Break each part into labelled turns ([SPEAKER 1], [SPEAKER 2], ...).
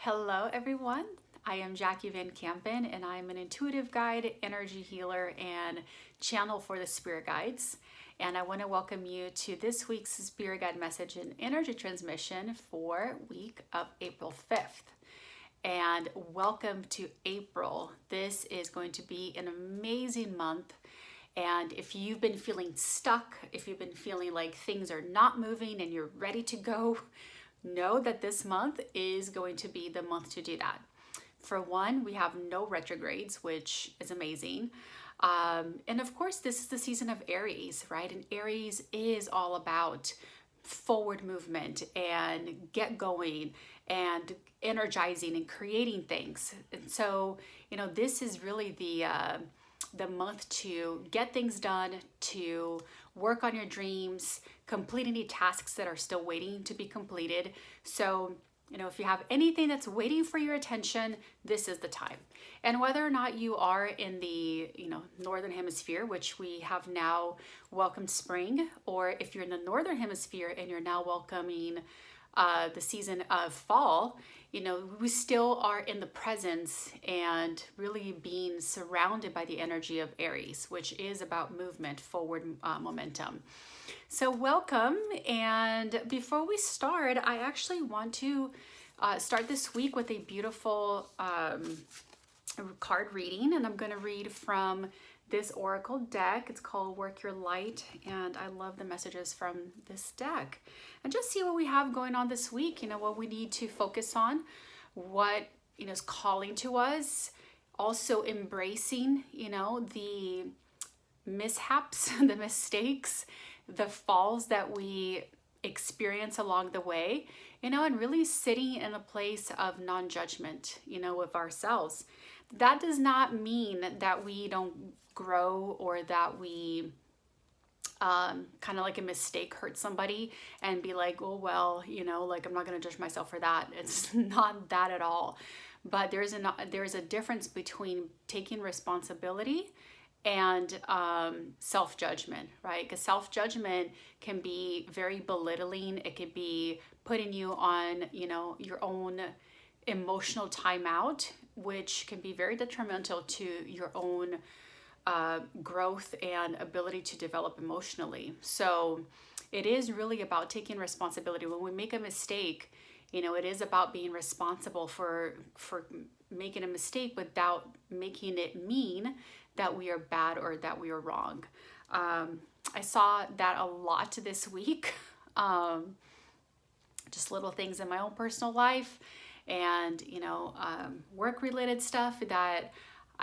[SPEAKER 1] Hello, everyone. I am Jackie Van Kampen, and I'm an intuitive guide, energy healer, and channel for the spirit guides. And I want to welcome you to this week's spirit guide message and energy transmission for week of April 5th. And welcome to April. This is going to be an amazing month. And if you've been feeling stuck, if you've been feeling like things are not moving and you're ready to go, know that this month is going to be the month to do that. For one, we have no retrogrades, which is amazing. And of course, this is the season of Aries, right? And Aries is all about forward movement and get going and energizing and creating things. And so, this is really the month to get things done, to work on your dreams, complete any tasks that are still waiting to be completed. So, if you have anything that's waiting for your attention, this is the time. And whether or not you are in the, northern hemisphere, which we have now welcomed spring, or if you're in the northern hemisphere and you're now welcoming the season of fall, we still are in the presence and really being surrounded by the energy of Aries, which is about movement, forward momentum. So welcome. And before we start, I actually want to start this week with a beautiful card reading. And I'm going to read from this oracle deck. It's called Work Your Light, and I love the messages from this deck. And just see what we have going on this week, what we need to focus on, what is calling to us, also embracing the mishaps, the mistakes, the falls that we experience along the way, and really sitting in a place of non-judgment, with ourselves. That does not mean that we don't grow or that we kind of like a mistake hurt somebody and be like, oh, well, like I'm not going to judge myself for that. It's not that at all. But there's a difference between taking responsibility and self-judgment, right? Because self-judgment can be very belittling. It could be putting you on, your own emotional timeout, which can be very detrimental to your own growth and ability to develop emotionally. So it is really about taking responsibility. When we make a mistake, it is about being responsible for making a mistake without making it mean that we are bad or that we are wrong. I saw that a lot this week. Just little things in my own personal life and, work-related stuff that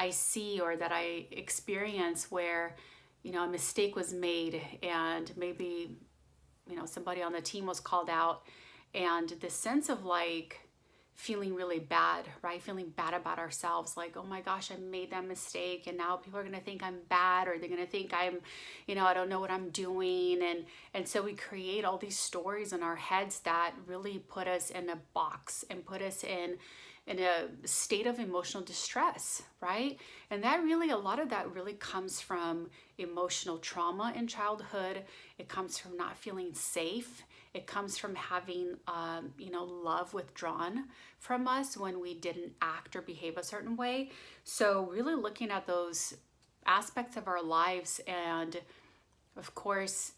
[SPEAKER 1] I see or that I experience where, a mistake was made and maybe, somebody on the team was called out, and the sense of like feeling really bad, right? Feeling bad about ourselves. Like, oh my gosh, I made that mistake. And now people are going to think I'm bad, or they're going to think I'm, I don't know what I'm doing. And so we create all these stories in our heads that really put us in a box and put us in a state of emotional distress, right? And that really, a lot of that really comes from emotional trauma in childhood. It comes from not feeling safe. It comes from having, love withdrawn from us when we didn't act or behave a certain way. So really looking at those aspects of our lives and, of course,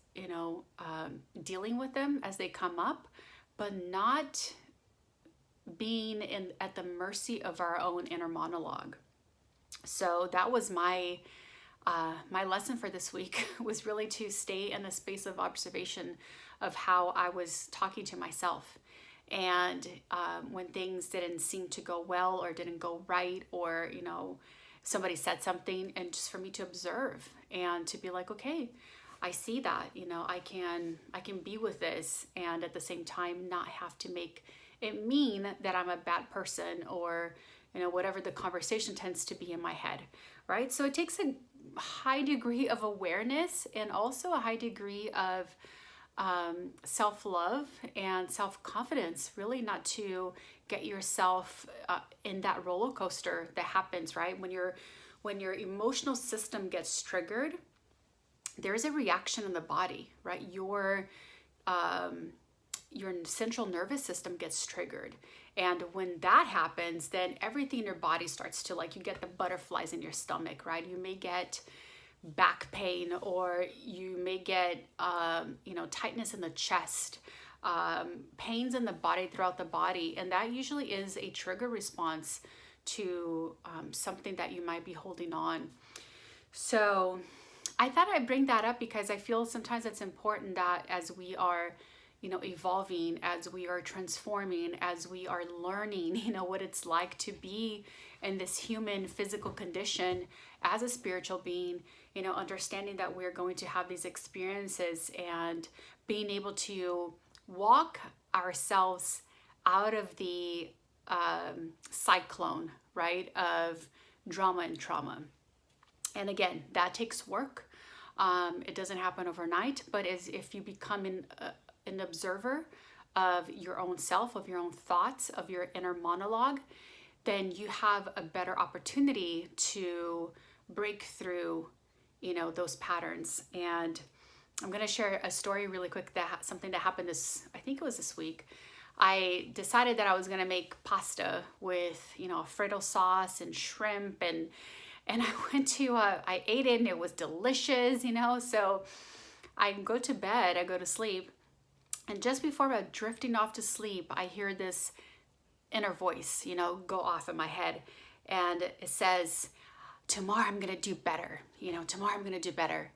[SPEAKER 1] dealing with them as they come up, but not being at the mercy of our own inner monologue. So that was my lesson for this week, was really to stay in the space of observation of how I was talking to myself. And when things didn't seem to go well or didn't go right, or, somebody said something, and just for me to observe and to be like, okay, I see that, I can be with this, and at the same time not have to make it mean that I'm a bad person, or, whatever the conversation tends to be in my head, right? So it takes a high degree of awareness and also a high degree of self-love and self-confidence, really not to get yourself in that roller coaster that happens, right? When your emotional system gets triggered, there's a reaction in the body, right? Your your central nervous system gets triggered. And when that happens, then everything in your body starts to, like, you get the butterflies in your stomach, right? You may get back pain, or you may get, tightness in the chest, pains in the body, throughout the body. And that usually is a trigger response to something that you might be holding on. So I thought I'd bring that up because I feel sometimes it's important that as we are, evolving, as we are transforming, as we are learning, what it's like to be in this human physical condition as a spiritual being, understanding that we're going to have these experiences and being able to walk ourselves out of the cyclone, right, of drama and trauma. And again, that takes work. It doesn't happen overnight, but as if you become an observer of your own self, of your own thoughts, of your inner monologue, then you have a better opportunity to break through, those patterns. And I'm going to share a story really quick, something that happened I think it was this week. I decided that I was going to make pasta with, Alfredo sauce and shrimp, and I went to, I ate it and it was delicious, so I go to bed, I go to sleep, and just before I'm drifting off to sleep, I hear this inner voice, go off in my head, and it says, tomorrow I'm going to do better, tomorrow I'm going to do better.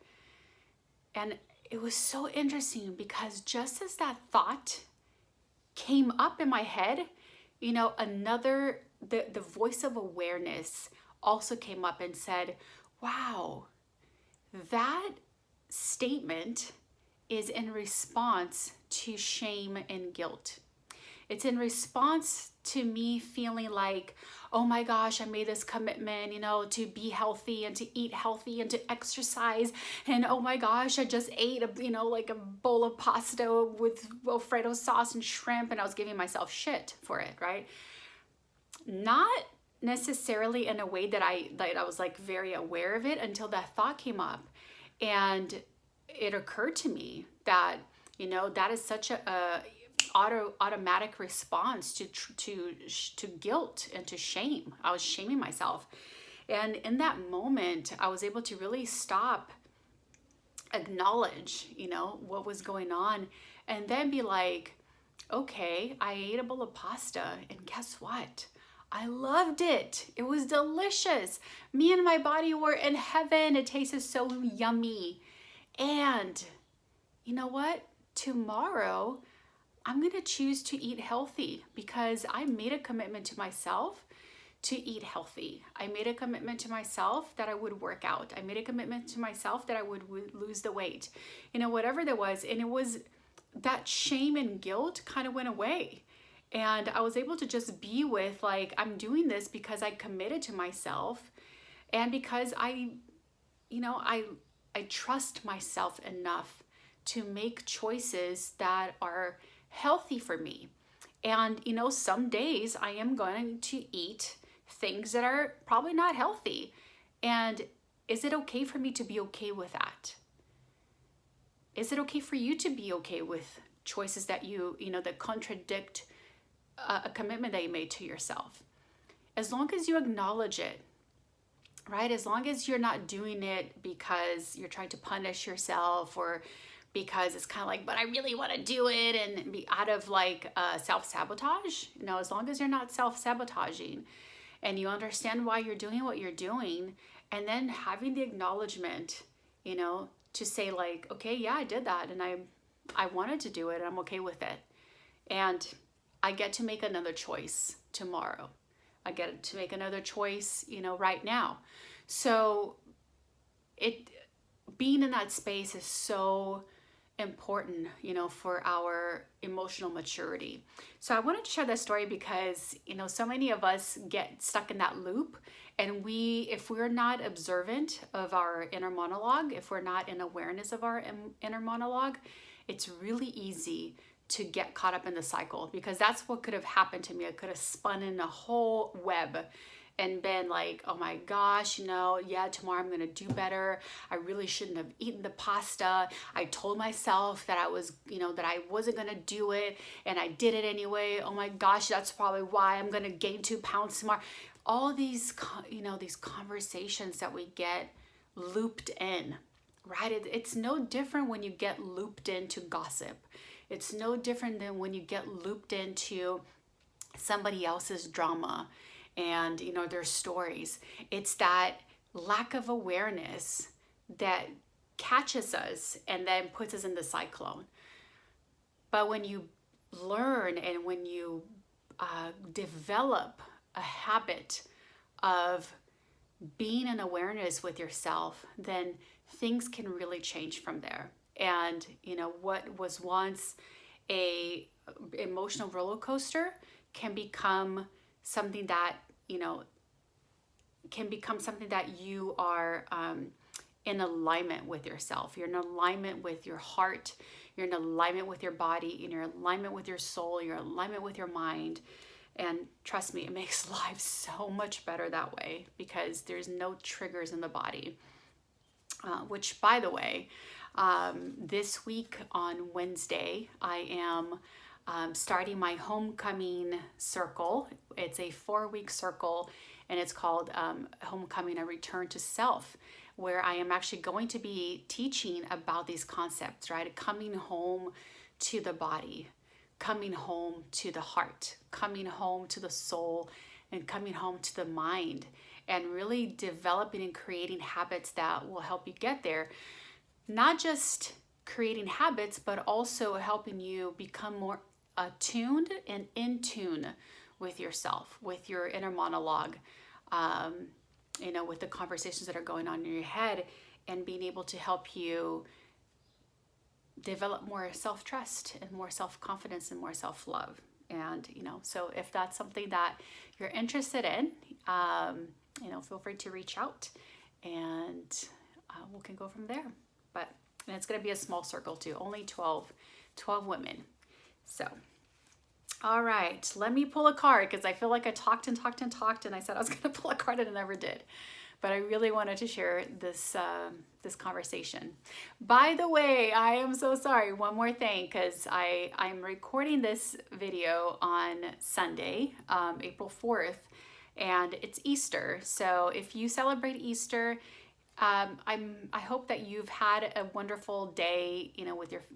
[SPEAKER 1] And it was so interesting because just as that thought came up in my head, the voice of awareness also came up and said, wow, that statement is in response to shame and guilt. It's in response to me feeling like, oh my gosh, I made this commitment, to be healthy and to eat healthy and to exercise. And oh my gosh, I just ate like a bowl of pasta with Alfredo sauce and shrimp, and I was giving myself shit for it, right? Not necessarily in a way that I was like very aware of it until that thought came up. And it occurred to me that, that is such a automatic response to guilt and to shame. I was shaming myself. And in that moment, I was able to really stop, acknowledge, what was going on, and then be like, okay, I ate a bowl of pasta, and guess what? I loved it. It was delicious. Me and my body were in heaven. It tasted so yummy. And you know what? Tomorrow, I'm going to choose to eat healthy because I made a commitment to myself to eat healthy. I made a commitment to myself that I would work out. I made a commitment to myself that I would lose the weight. Whatever there was. And it was that shame and guilt kind of went away. And I was able to just be with, like, I'm doing this because I committed to myself and because I trust myself enough to make choices that are healthy for me. And, some days I am going to eat things that are probably not healthy. And is it okay for me to be okay with that? Is it okay for you to be okay with choices that that contradict a commitment that you made to yourself? As long as you acknowledge it, right? As long as you're not doing it because you're trying to punish yourself or because it's kind of like, but I really want to do it, and be out of like self-sabotage. As long as you're not self-sabotaging and you understand why you're doing what you're doing, and then having the acknowledgement, to say like, okay, yeah, I did that and I wanted to do it and I'm okay with it. And I get to make another choice tomorrow. I get to make another choice, right now. So being in that space is so important, for our emotional maturity. So I wanted to share that story because, so many of us get stuck in that loop, and if we're not observant of our inner monologue, if we're not in awareness of our inner monologue, it's really easy to get caught up in the cycle, because that's what could have happened to me. I could have spun in a whole web and been like, oh my gosh, yeah, tomorrow I'm gonna do better. I really shouldn't have eaten the pasta. I told myself that I was, that I wasn't gonna do it, and I did it anyway. Oh my gosh, that's probably why I'm gonna gain 2 pounds tomorrow. All these, these conversations that we get looped in, right? It's no different when you get looped into gossip. It's no different than when you get looped into somebody else's drama and their stories. It's that lack of awareness that catches us and then puts us in the cyclone. But when you learn and when you develop a habit of being in awareness with yourself, then things can really change from there. And what was once a emotional roller coaster can become something that you are in alignment with yourself. You're in alignment with your heart. You're in alignment with your body. And you're in alignment with your soul. You're in alignment with your mind. And trust me, it makes life so much better that way, because there's no triggers in the body. Which, by the way, this week on Wednesday, I am starting my homecoming circle. It's a 4-week circle, and it's called Homecoming: A Return to Self, where I am actually going to be teaching about these concepts, right? Coming home to the body, coming home to the heart, coming home to the soul, and coming home to the mind, and really developing and creating habits that will help you get there. Not just creating habits, but also helping you become more attuned and in tune with yourself, with your inner monologue, with the conversations that are going on in your head, and being able to help you develop more self-trust and more self-confidence and more self-love. And, so if that's something that you're interested in, feel free to reach out, and we can go from there. And it's going to be a small circle too, only 12 women. So, all right, let me pull a card, because I feel like I talked and I said I was going to pull a card and I never did. But I really wanted to share this conversation. By the way, I am so sorry. One more thing, because I'm recording this video on Sunday, April 4th, and it's Easter. So if you celebrate Easter, I hope that you've had a wonderful day,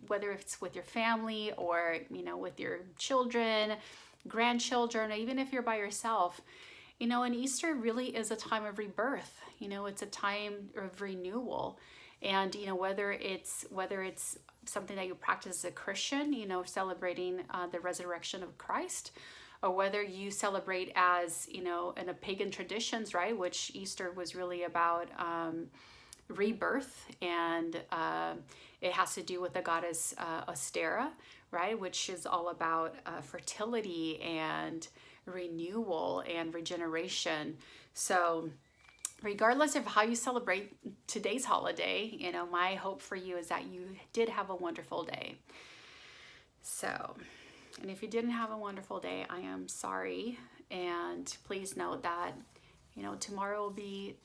[SPEAKER 1] whether it's with your family or, with your children, grandchildren, or even if you're by yourself. And Easter really is a time of rebirth. It's a time of renewal. And, whether it's something that you practice as a Christian, celebrating the resurrection of Christ, or whether you celebrate as, in a pagan traditions, right, which Easter was really about rebirth, and it has to do with the goddess Ostera, right, which is all about fertility and renewal and regeneration. So regardless of how you celebrate today's holiday, my hope for you is that you did have a wonderful day. So, and if you didn't have a wonderful day, I am sorry. And please note that, tomorrow will be,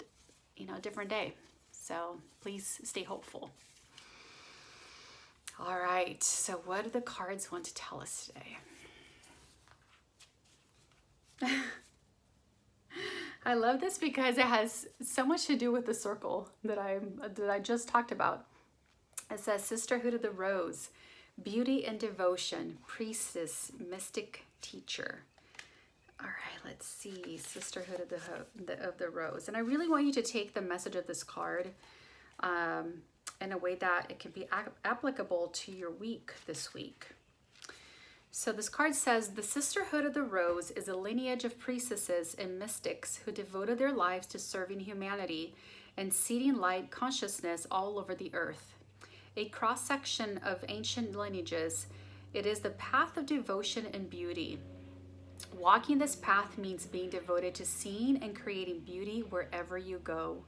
[SPEAKER 1] a different day. So please stay hopeful. All right. So what do the cards want to tell us today? I love this because it has so much to do with the circle that I just talked about. It says Sisterhood of the Rose, beauty and devotion, priestess, mystic, teacher. All right, let's see, Sisterhood of the Rose. And I really want you to take the message of this card in a way that it can be applicable to your week this week. So this card says, the Sisterhood of the Rose is a lineage of priestesses and mystics who devoted their lives to serving humanity and seeding light consciousness all over the earth. A cross-section of ancient lineages, it is the path of devotion and beauty. Walking this path means being devoted to seeing and creating beauty wherever you go.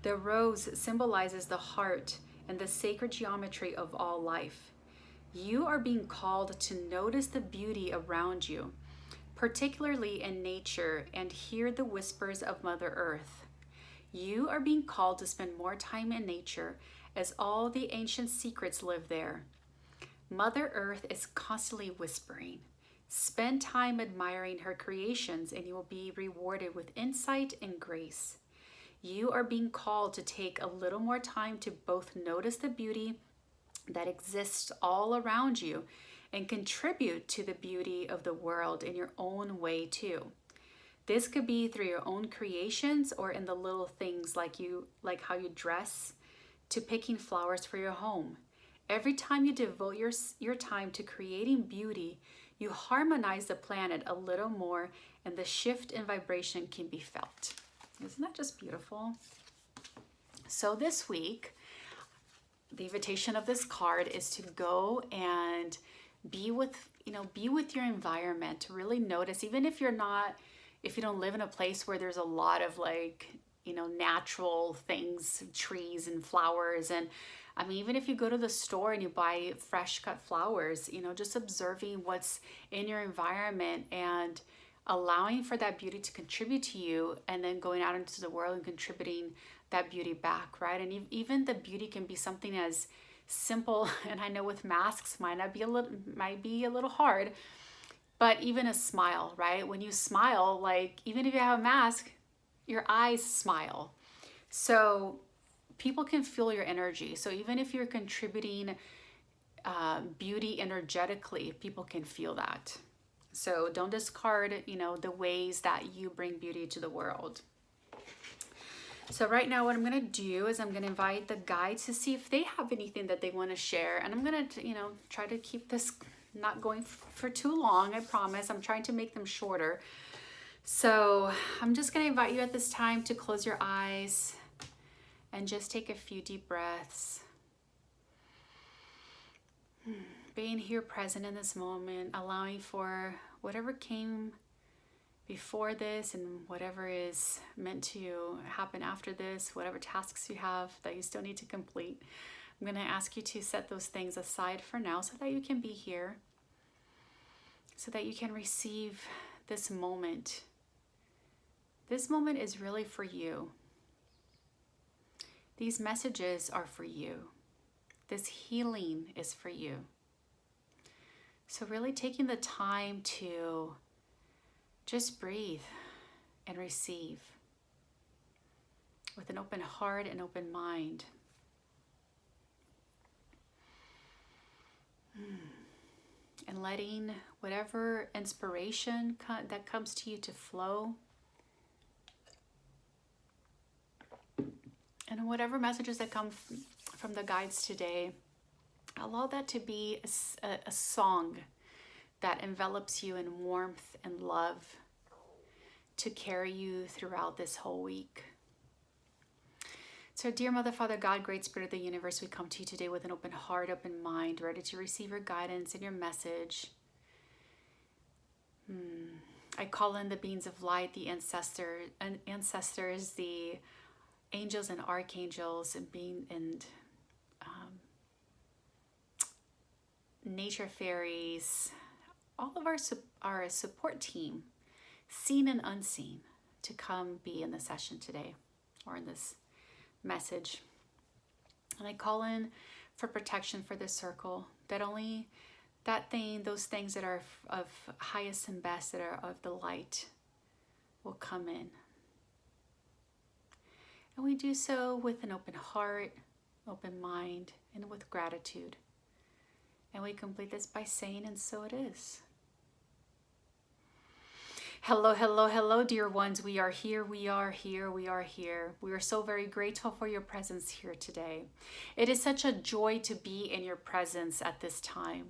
[SPEAKER 1] The rose symbolizes the heart and the sacred geometry of all life. You are being called to notice the beauty around you, particularly in nature, and hear the whispers of Mother Earth. You are being called to spend more time in nature, as all the ancient secrets live there. Mother Earth is constantly whispering. Spend time admiring her creations, and you will be rewarded with insight and grace. You are being called to take a little more time to both notice the beauty that exists all around you and contribute to the beauty of the world in your own way too. This could be through your own creations or in the little things like how you dress, to picking flowers for your home. Every time you devote your time to creating beauty, you harmonize the planet a little more, and the shift in vibration can be felt. Isn't that just beautiful? So this week, the invitation of this card is to go and be with your environment, to really notice, even if you don't live in a place where there's a lot of natural things, trees and flowers. And I mean, even if you go to the store and you buy fresh cut flowers, just observing what's in your environment and allowing for that beauty to contribute to you, and then going out into the world and contributing that beauty back, right? And even the beauty can be something as simple, and I know with masks might be a little hard, but even a smile, right? When you smile, even if you have a mask, your eyes smile. So people can feel your energy. So even if you're contributing beauty energetically, people can feel that. So don't discard, the ways that you bring beauty to the world. So right now what I'm going to do is I'm going to invite the guides to see if they have anything that they want to share. And I'm going to, try to keep this not going for too long. I promise. I'm trying to make them shorter. So I'm just going to invite you at this time to close your eyes and just take a few deep breaths. Being here present in this moment, allowing for whatever came before this and whatever is meant to happen after this, whatever tasks you have that you still need to complete. I'm going to ask you to set those things aside for now so that you can be here, so that you can receive this moment. This moment is really for you. These messages are for you. This healing is for you. So really taking the time to just breathe and receive with an open heart and open mind. And letting whatever inspiration that comes to you to flow. And whatever messages that come from the guides today, allow that to be a song that envelops you in warmth and love to carry you throughout this whole week. So dear Mother, Father, God, Great Spirit of the universe, we come to you today with an open heart, open mind, ready to receive your guidance and your message. I call in the beings of light, the ancestors, the angels and archangels, and nature fairies, all of our support team, seen and unseen, to come be in the session today or in this message. And I call in for protection for this circle, that only those things that are of highest and best, that are of the light, will come in. And we do so with an open heart, open mind, and with gratitude. And we complete this by saying, and so it is. Hello, hello, hello, dear ones. We are here, we are here, we are here. We are so very grateful for your presence here today. It is such a joy to be in your presence at this time.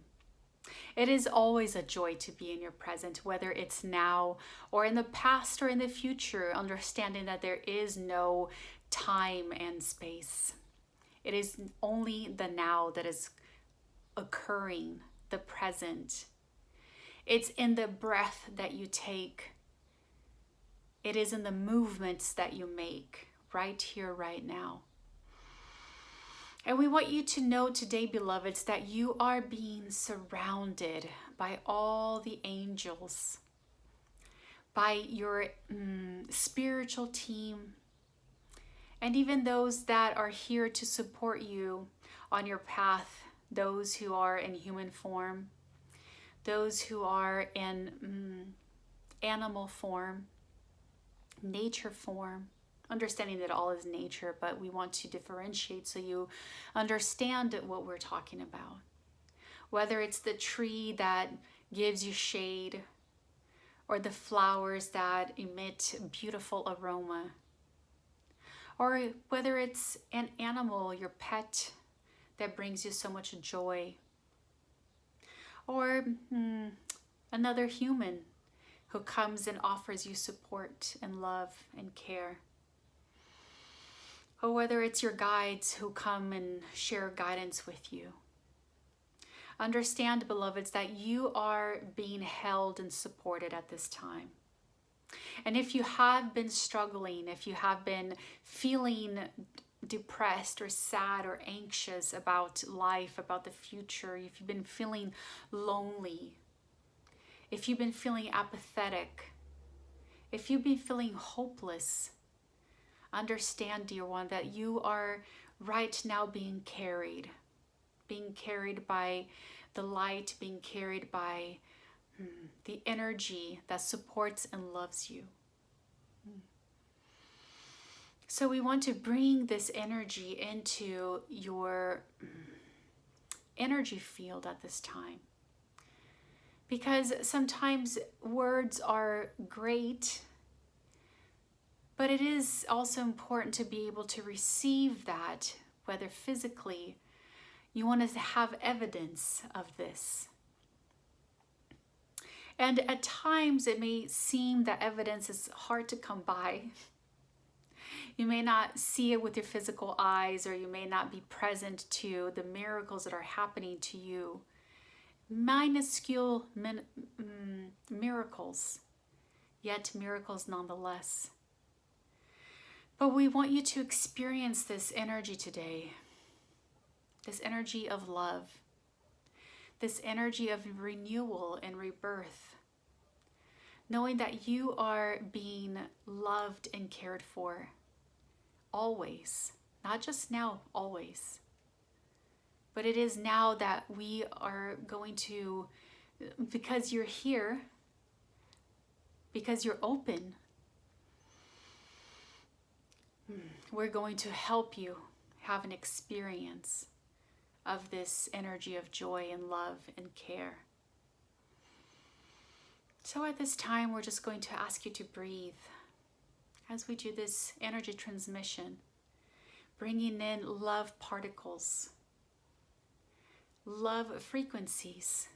[SPEAKER 1] It is always a joy to be in your presence, whether it's now or in the past or in the future, understanding that there is no time and space. It is only the now that is occurring, the present. It's in the breath that you take. It is in the movements that you make right here, right now. And we want you to know today, beloveds, that you are being surrounded by all the angels, by your spiritual team, and even those that are here to support you on your path, those who are in human form, those who are in animal form, nature form, understanding that all is nature, but we want to differentiate so you understand what we're talking about. Whether it's the tree that gives you shade, or the flowers that emit beautiful aroma, or whether it's an animal, your pet, that brings you so much joy, or another human who comes and offers you support and love and care, or whether it's your guides who come and share guidance with you. Understand, beloveds, that you are being held and supported at this time. And if you have been struggling, if you have been feeling depressed or sad or anxious about life, about the future, if you've been feeling lonely, if you've been feeling apathetic, if you've been feeling hopeless, understand, dear one, that you are right now being carried by the light, being carried by the energy that supports and loves you. So we want to bring this energy into your energy field at this time. Because sometimes words are great, but it is also important to be able to receive that, whether physically. You want to have evidence of this. And at times it may seem that evidence is hard to come by. You may not see it with your physical eyes, or you may not be present to the miracles that are happening to you. Minuscule miracles, yet miracles nonetheless. But we want you to experience this energy today. This energy of love, this energy of renewal and rebirth, knowing that you are being loved and cared for always, not just now, always. But it is now that we are going to, because you're here, because you're open, we're going to help you have an experience of this energy of joy and love and care. So at this time, we're just going to ask you to breathe as we do this energy transmission, bringing in love particles, love frequencies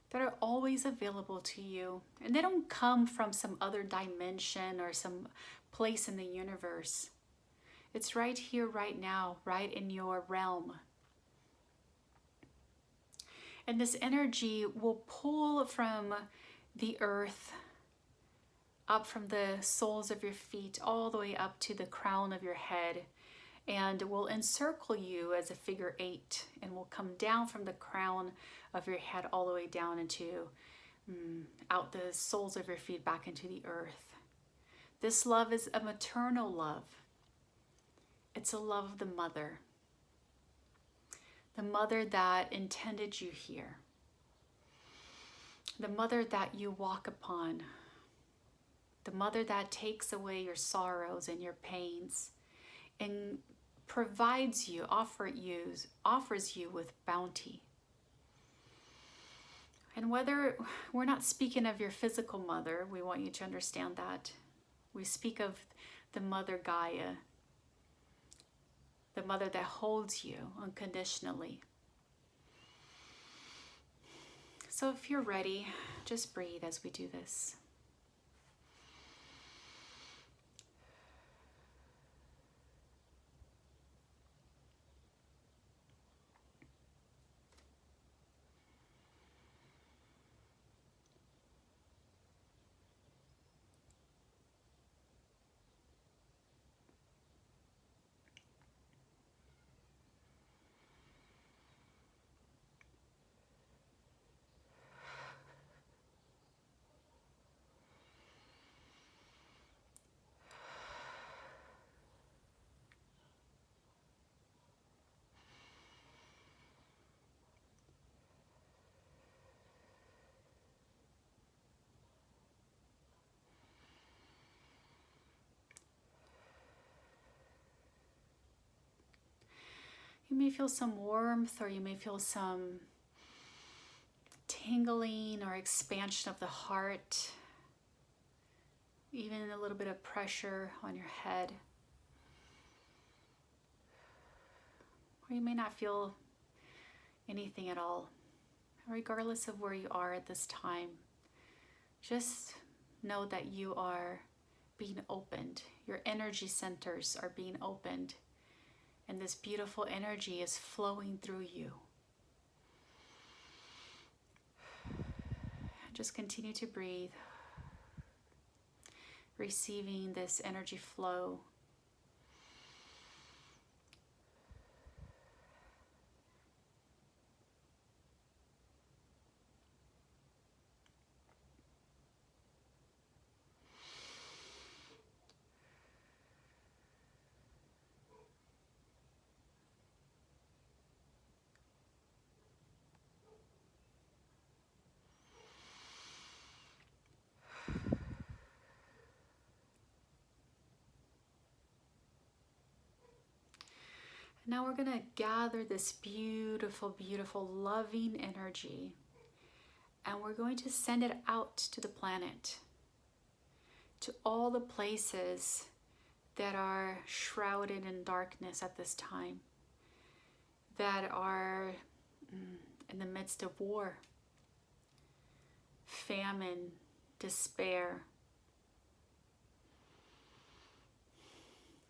[SPEAKER 1] that are always available to you. And they don't come from some other dimension or some place in the universe. It's right here, right now, right in your realm. And this energy will pull from the earth, up from the soles of your feet, all the way up to the crown of your head, and will encircle you as a figure 8, and will come down from the crown of your head all the way down into, out the soles of your feet back into the earth. This love is a maternal love. It's a love of the mother that intended you here, the mother that you walk upon, the mother that takes away your sorrows and your pains and provides you, offers you with bounty. And whether we're not speaking of your physical mother, we want you to understand that. We speak of the Mother Gaia, the mother that holds you unconditionally. So if you're ready, just breathe as we do this. You may feel some warmth, or you may feel some tingling or expansion of the heart, even a little bit of pressure on your head. Or you may not feel anything at all. Regardless of where you are at this time, just know that you are being opened. Your energy centers are being opened, and this beautiful energy is flowing through you. Just continue to breathe, receiving this energy flow. Now we're going to gather this beautiful, beautiful, loving energy, and we're going to send it out to the planet, to all the places that are shrouded in darkness at this time, that are in the midst of war, famine, despair,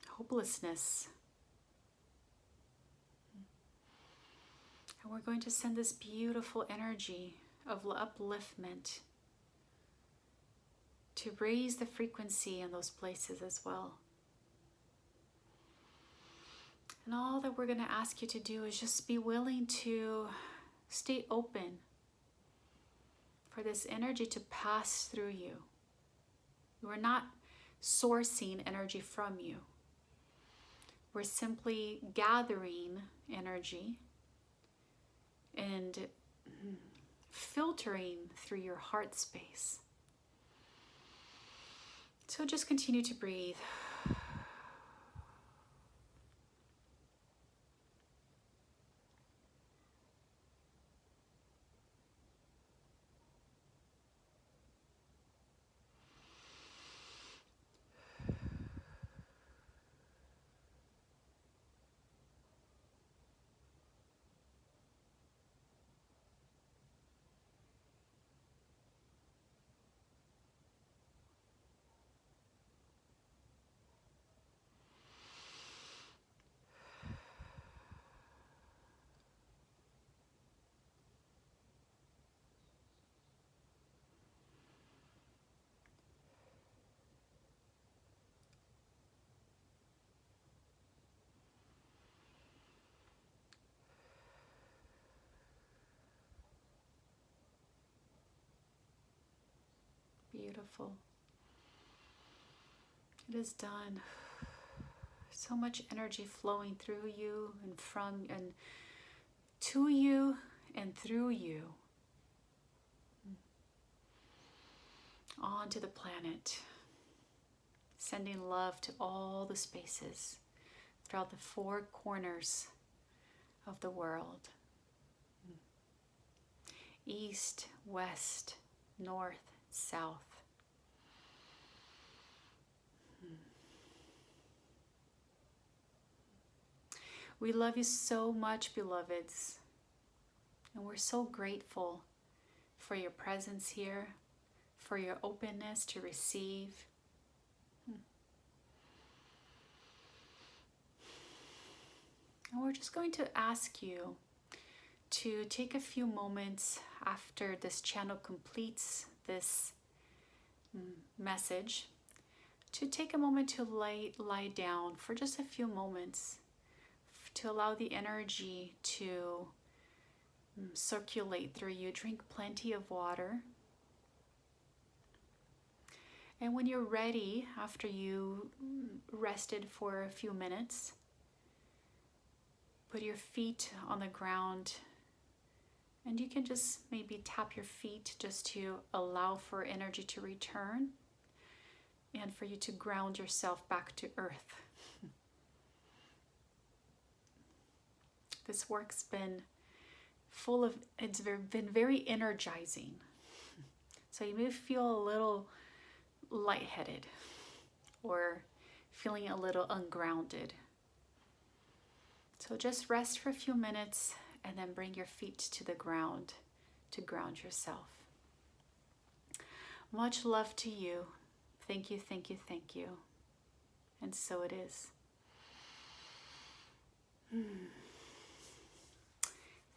[SPEAKER 1] hopelessness. And we're going to send this beautiful energy of upliftment to raise the frequency in those places as well. And all that we're going to ask you to do is just be willing to stay open for this energy to pass through you. We're not sourcing energy from you. We're simply gathering energy and filtering through your heart space. So just continue to breathe. Beautiful. It is done. So much energy flowing through you and from and to you and through you onto the planet, sending love to all the spaces throughout the four corners of the world. East, west, north, south. We love you so much, beloveds, and we're so grateful for your presence here, for your openness to receive. And we're just going to ask you to take a few moments after this channel completes this message, to take a moment to lie down for just a few moments, to allow the energy to circulate through you. Drink plenty of water. And when you're ready, after you rested for a few minutes, put your feet on the ground, and you can just maybe tap your feet just to allow for energy to return and for you to ground yourself back to earth. This work's been been very energizing. So you may feel a little lightheaded or feeling a little ungrounded. So just rest for a few minutes and then bring your feet to the ground to ground yourself. Much love to you. Thank you, thank you, thank you. And so it is.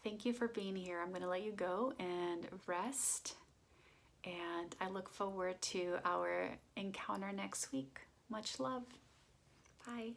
[SPEAKER 1] Thank you for being here. I'm going to let you go and rest. And I look forward to our encounter next week. Much love. Bye.